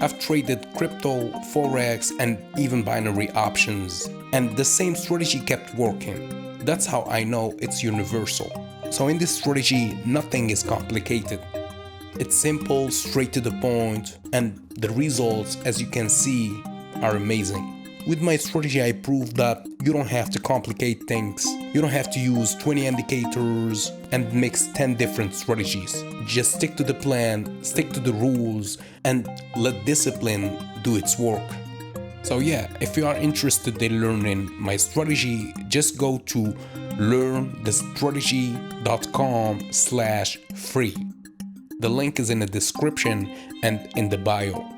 I've traded crypto, forex, and even binary options, and the same strategy kept working. That's how I know it's universal. So in this strategy, nothing is complicated. It's simple, straight to the point, and the results, as you can see, are amazing. With my strategy, I proved that you don't have to complicate things. You don't have to use 20 indicators and mix 10 different strategies. Just stick to the plan, stick to the rules, and let discipline do its work. So yeah, if you are interested in learning my strategy, just go to learnthestrategy.com/free. The link is in the description and in the bio.